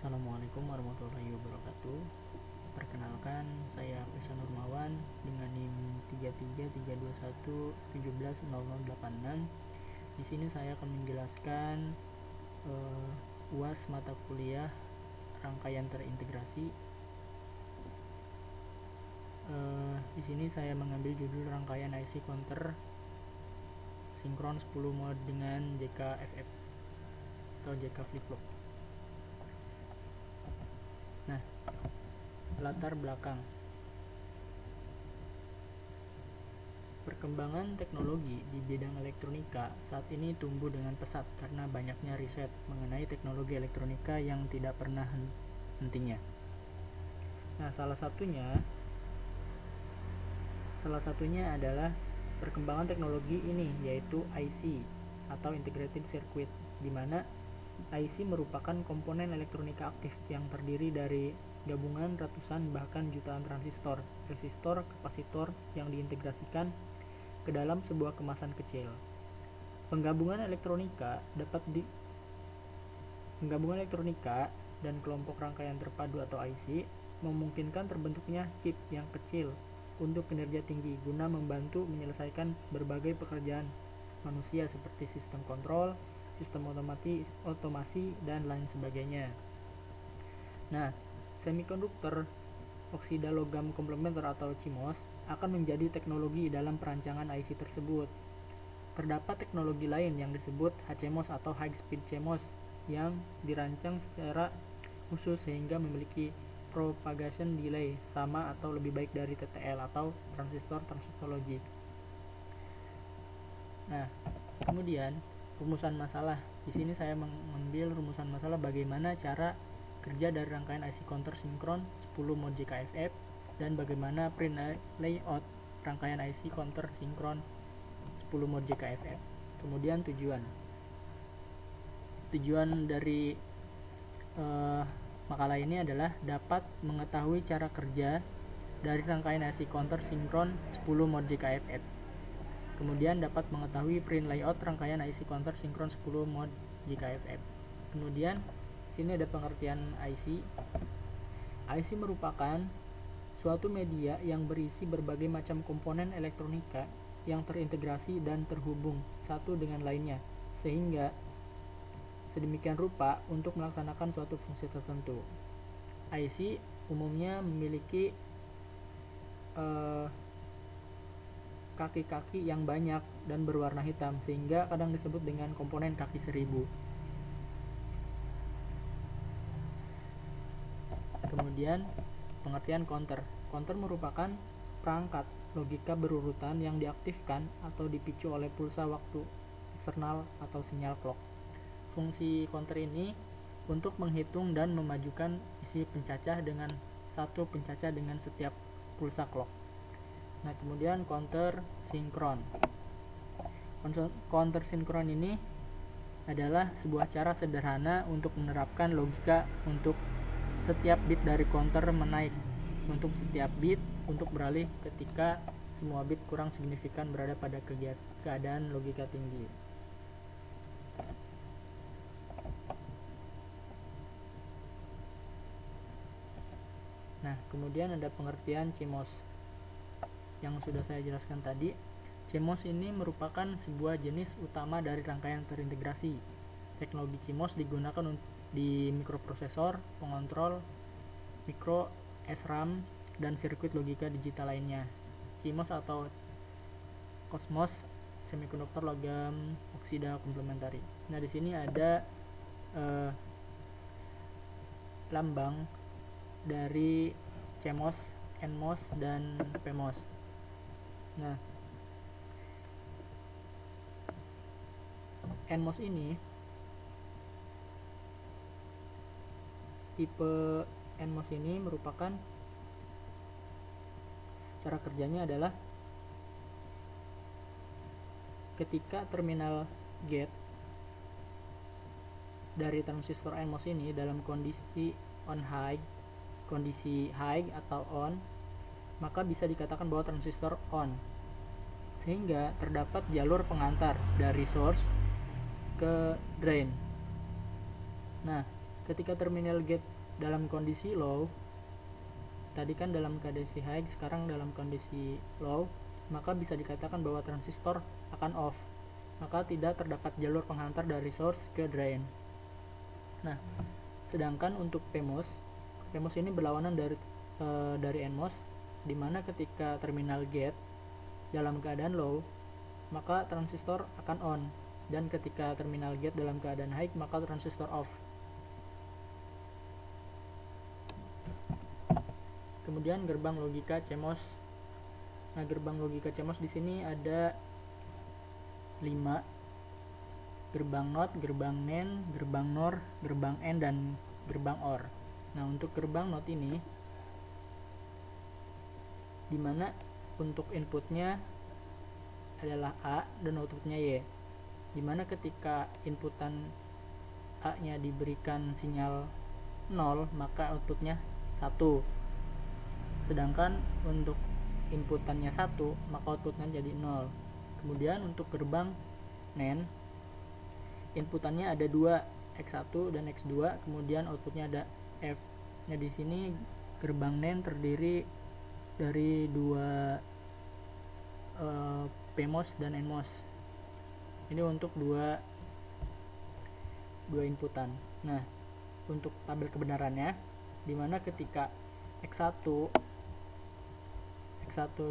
Assalamualaikum warahmatullahi wabarakatuh. Perkenalkan, saya Apesa Nurmawan dengan NIM 333211700086. Di sini saya akan menjelaskan UAS mata kuliah rangkaian terintegrasi. Di sini saya mengambil judul rangkaian IC counter sinkron 10 mode dengan JKFF atau JK flip-flop. Nah, latar belakang. Perkembangan teknologi di bidang elektronika saat ini tumbuh dengan pesat karena banyaknya riset mengenai teknologi elektronika yang tidak pernah hentinya. Nah, salah satunya adalah perkembangan teknologi ini, yaitu IC atau Integrated Circuit, di mana IC merupakan komponen elektronika aktif yang terdiri dari gabungan ratusan bahkan jutaan transistor, resistor, kapasitor yang diintegrasikan ke dalam sebuah kemasan kecil. Penggabungan elektronika dan kelompok rangkaian terpadu atau IC memungkinkan terbentuknya chip yang kecil untuk kinerja tinggi guna membantu menyelesaikan berbagai pekerjaan manusia seperti sistem kontrol, sistem otomasi, dan lain sebagainya. Nah, semikonduktor oksida logam komplementer atau CMOS akan menjadi teknologi dalam perancangan IC tersebut. Terdapat teknologi lain yang disebut HCMOS atau High Speed CMOS yang dirancang secara khusus sehingga memiliki propagation delay sama atau lebih baik dari TTL atau transistor logic. Nah, kemudian rumusan masalah. Di sini saya mengambil rumusan masalah bagaimana cara kerja dari rangkaian IC counter sinkron 10 mode JKFF dan bagaimana print layout rangkaian IC counter sinkron 10 mode JKFF. Kemudian tujuan dari makalah ini adalah dapat mengetahui cara kerja dari rangkaian IC counter sinkron 10 mode JKFF. Kemudian dapat mengetahui print layout rangkaian IC counter sinkron 10 mode JKFF. Kemudian sini ada pengertian IC. IC merupakan suatu media yang berisi berbagai macam komponen elektronika yang terintegrasi dan terhubung satu dengan lainnya sehingga sedemikian rupa untuk melaksanakan suatu fungsi tertentu. IC umumnya memiliki kaki-kaki yang banyak dan berwarna hitam sehingga kadang disebut dengan komponen kaki 1000. Kemudian pengertian counter. Counter merupakan perangkat logika berurutan yang diaktifkan atau dipicu oleh pulsa waktu eksternal atau sinyal clock. Fungsi counter ini untuk menghitung dan memajukan isi pencacah dengan satu pencacah dengan setiap pulsa clock. Nah, kemudian counter sinkron. Counter sinkron ini adalah sebuah cara sederhana untuk menerapkan logika untuk setiap bit dari counter menaik untuk setiap bit untuk beralih ketika semua bit kurang signifikan berada pada keadaan logika tinggi. Nah, kemudian ada pengertian CMOS yang sudah saya jelaskan tadi. CMOS ini merupakan sebuah jenis utama dari rangkaian terintegrasi. Teknologi CMOS digunakan di mikroprosesor, pengontrol, mikro, SRAM, dan sirkuit logika digital lainnya. CMOS atau COSMOS, semikonduktor logam oksida komplementari. Nah, di sini ada lambang dari CMOS, NMOS, dan PMOS. Nah, NMOS ini, tipe NMOS ini merupakan cara kerjanya adalah ketika terminal gate dari transistor NMOS ini dalam kondisi high atau on, maka bisa dikatakan bahwa transistor on, sehingga terdapat jalur pengantar dari source ke drain. Nah, ketika terminal gate dalam kondisi low, tadi kan dalam kondisi high, sekarang dalam kondisi low, maka bisa dikatakan bahwa transistor akan off, maka tidak terdapat jalur penghantar dari source ke drain. Nah, sedangkan untuk PMOS ini berlawanan dari NMOS, dimana ketika terminal gate dalam keadaan low, maka transistor akan on, dan ketika terminal gate dalam keadaan high, maka transistor off. Kemudian gerbang logika CMOS. Nah, gerbang logika CMOS di sini ada 5: gerbang NOT, gerbang NAND, gerbang NOR, gerbang AND, dan gerbang OR. Nah, untuk gerbang NOT ini, dimana untuk inputnya adalah A dan outputnya Y, dimana ketika inputan A nya diberikan sinyal 0, maka outputnya 1, sedangkan untuk inputannya 1, maka outputnya jadi 0. Kemudian untuk gerbang NAND, inputannya ada 2, X1 dan X2, kemudian outputnya ada F. Nah, di sini gerbang NAND terdiri dari 2 PMOS dan NMOS. Ini untuk dua inputan. Nah, untuk tabel kebenarannya, dimana ketika X1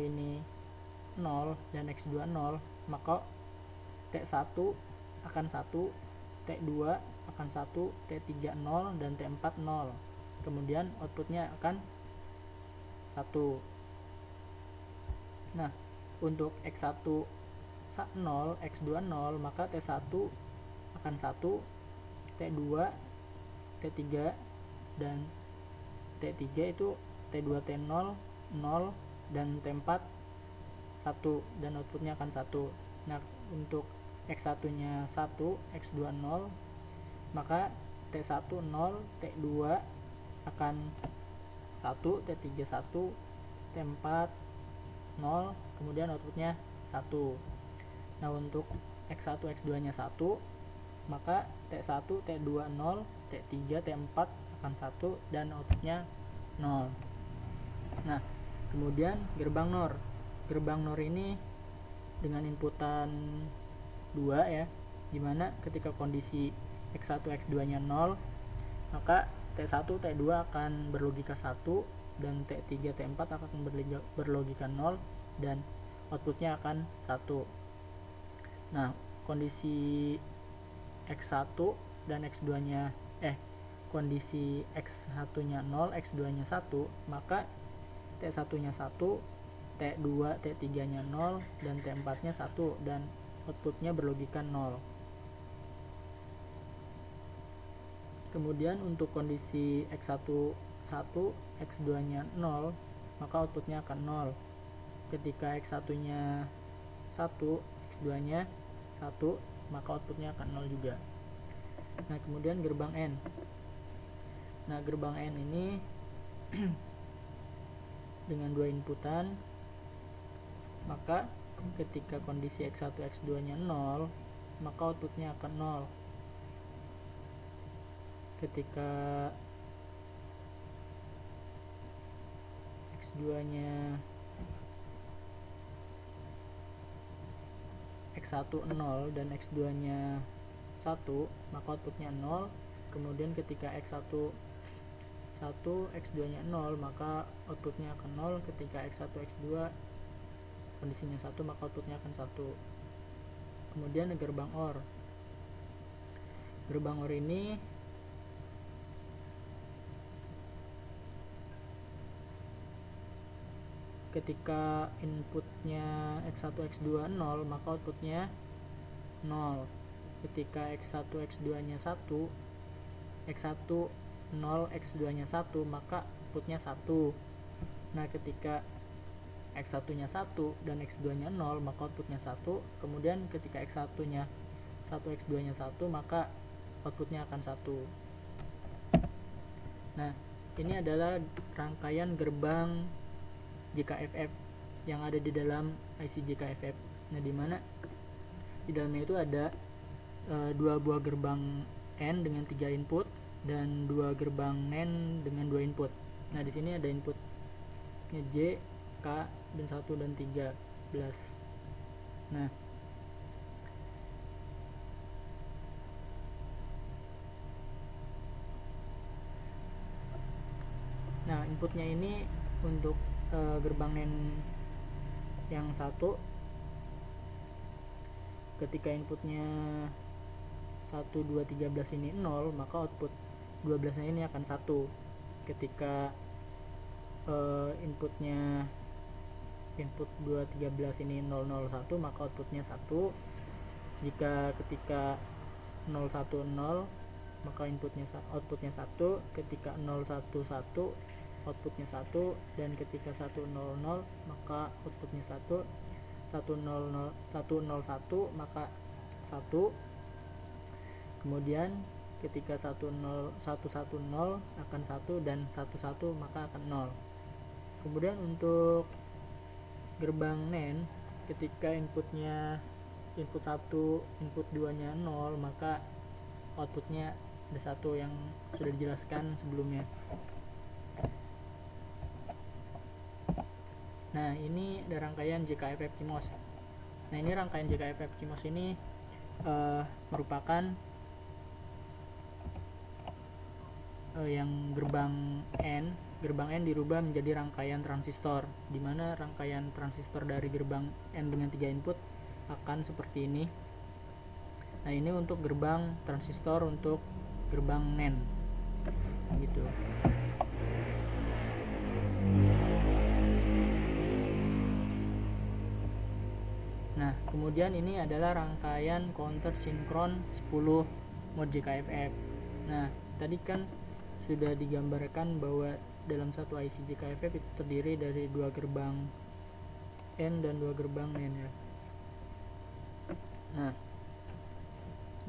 ini 0 dan X2 0, maka T1 akan 1, T2 akan 1, T3 0, dan T4 0. Kemudian outputnya akan 1. Nah, untuk X1 0, X2 0, maka T1 akan 1, T2, T3, dan T3 itu T2 T0 0, dan T4 1, dan outputnya akan 1. Nah, untuk X1 nya 1, X2 0, maka T1 0, T2 akan 1, T3 1, T4 0, kemudian outputnya 1. Nah, untuk X1 X2 nya 1, maka T1 T2 0, T3 T4 akan 1, dan outputnya 0. Nah, kemudian gerbang NOR. Gerbang NOR ini dengan inputan 2 ya, dimana ketika kondisi X1 X2 nya 0, maka T1 T2 akan berlogika 1, dan T3 T4 akan berlogika 0, dan outputnya akan 1. Nah, kondisi X1 dan X2 nya kondisi X1 nya 0, X2 nya 1, maka T1 nya 1, T2 T3 nya 0, dan T4 nya 1, dan outputnya berlogika 0. Kemudian untuk kondisi X1 1, X2 nya 0, maka outputnya akan 0. Ketika X1 nya 1, X2 nya 1, maka outputnya akan 0 juga. Nah, kemudian gerbang N. Nah, gerbang N ini dengan 2 inputan, maka ketika kondisi X1 X2 nya 0, maka outputnya akan 0. Ketika X2 nya X1 0 dan X2 nya 1, maka outputnya 0. Kemudian ketika X1 X2 nya 0, maka outputnya akan 0. Ketika X1 X2 kondisinya 1, maka outputnya akan 1. Kemudian gerbang OR. Gerbang OR ini ketika inputnya X1 X2 0, maka outputnya 0. Ketika X1 X2 nya 1, X1 0, X2 nya 1, maka outputnya 1. Nah, ketika X1 nya 1 dan X2 nya 0, maka outputnya 1. Kemudian ketika X1 nya 1, X2 nya 1, maka outputnya akan 1. Nah, ini adalah rangkaian gerbang JKFF yang ada di dalam IC JKFF. Nah, dimana di dalamnya itu ada 2 buah gerbang N dengan 3 input, dan 2 gerbang NAND dengan 2 input. Nah, di sini ada inputnya J, K, dan 1 dan 13. Nah, inputnya ini untuk gerbang NAND yang 1, ketika inputnya 1, 2, 13 ini 0, maka output 12 nya ini akan 1. Ketika input 2, 13 ini 0, 0, 1, maka outputnya 1. Jika ketika 0, 1, 0, maka outputnya 1. Ketika 0, 1, 1, outputnya 1. Dan ketika 1, 0, 0, maka outputnya 1. 1, 0, 0, 1, 0, 1, maka 1. Kemudian ketika 1, 0, 1, 1, 0 akan 1, dan 1, 1 maka akan 0. Kemudian untuk gerbang NAND, ketika input 1, input 2 nya 0, maka outputnya ada 1 yang sudah dijelaskan sebelumnya. Nah, ini ada rangkaian JKFF CMOS. Nah, ini rangkaian JKFF CMOS ini merupakan yang gerbang N dirubah menjadi rangkaian transistor, di mana rangkaian transistor dari gerbang N dengan 3 input akan seperti ini. Nah, ini untuk gerbang transistor untuk gerbang NAND gitu. Nah, kemudian ini adalah rangkaian counter sinkron 10 mode JKFF. Nah, tadi kan sudah digambarkan bahwa dalam satu IC JKFF itu terdiri dari 2 gerbang N dan 2 gerbang NAND ya. Nah,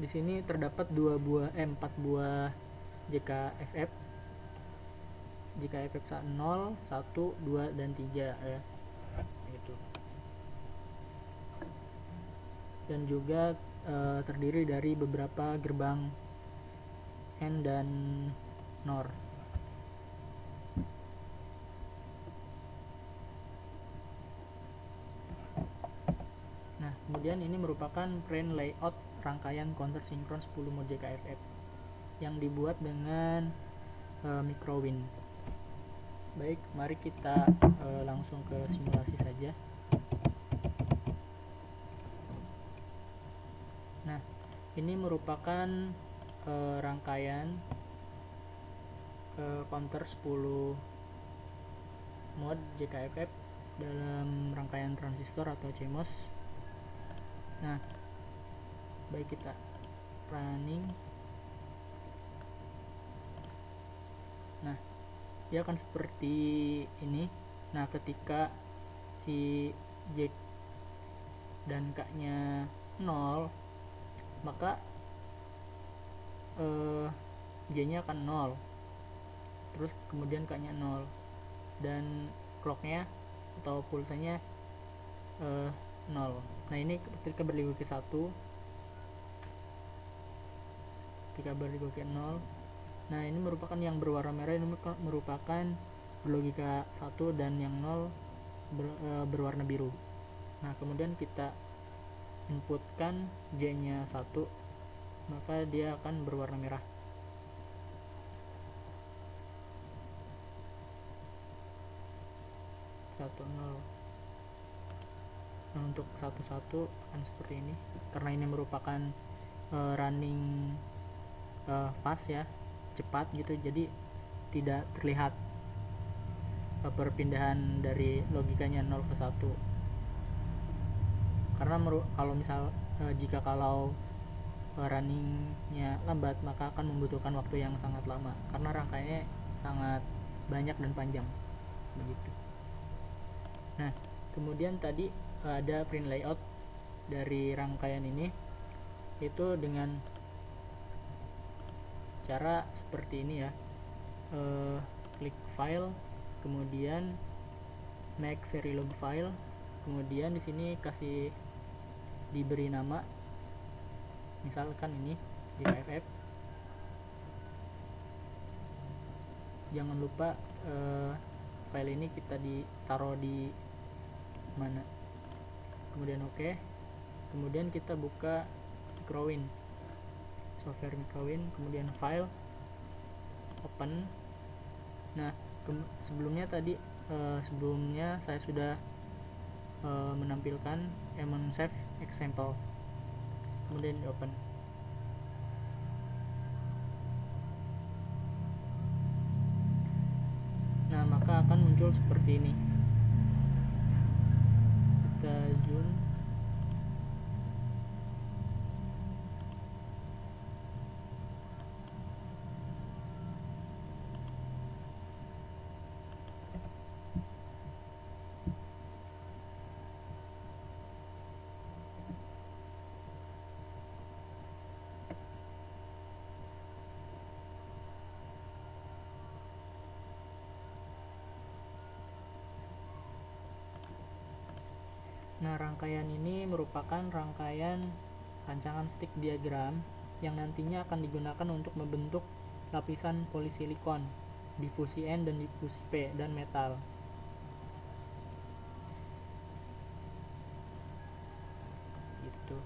di sini terdapat 4 buah JKFF 0, 1, 2, dan 3 ya. Gitu. Dan juga terdiri dari beberapa gerbang N dan NOR. Nah, kemudian ini merupakan print layout rangkaian counter sinkron 10 mode JKFF yang dibuat dengan microwin. Baik, mari kita langsung ke simulasi saja. Nah, ini merupakan rangkaian counter 10 mode JKFF dalam rangkaian transistor atau CMOS. Nah, baik, kita running. Nah, dia akan seperti ini. Nah, ketika si J dan K nya 0, maka J nya akan 0, terus kemudian K nya 0, dan clocknya atau pulsanya 0. Nah, ini ketika berliku ke 1, ketika berliku ke 0. Nah, ini merupakan yang berwarna merah, ini merupakan berlogika 1, dan yang 0 berwarna biru. Nah, kemudian kita inputkan J nya 1, maka dia akan berwarna merah. Nah, untuk 1 akan seperti ini, karena ini merupakan running fast ya, cepat gitu, jadi tidak terlihat perpindahan dari logikanya 0 ke 1. Karena jika runningnya lambat, maka akan membutuhkan waktu yang sangat lama karena rangkaiannya sangat banyak dan panjang begitu. Nah, kemudian tadi ada print layout dari rangkaian ini, itu dengan cara seperti ini ya. Klik file, kemudian make verilog file, kemudian di sini diberi nama, misalkan ini JKFF. jangan lupa file ini kita ditaruh di mana. Kemudian oke. Kemudian kita buka Microwin, software Microwin, kemudian file, open. Nah, sebelumnya saya sudah menampilkan save example, kemudian di open. Nah, maka akan muncul seperti ini. Kita zoom. Nah, rangkaian ini merupakan rangkaian rancangan stick diagram yang nantinya akan digunakan untuk membentuk lapisan polisilikon, difusi N dan difusi P, dan metal. Gitu.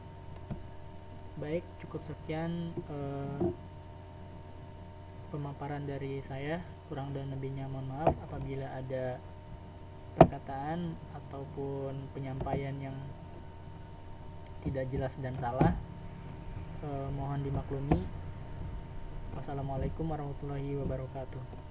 Baik, cukup sekian pemaparan dari saya. Kurang dan lebihnya mohon maaf apabila ada perkataan ataupun penyampaian yang tidak jelas dan salah. Mohon dimaklumi. Wassalamualaikum warahmatullahi wabarakatuh.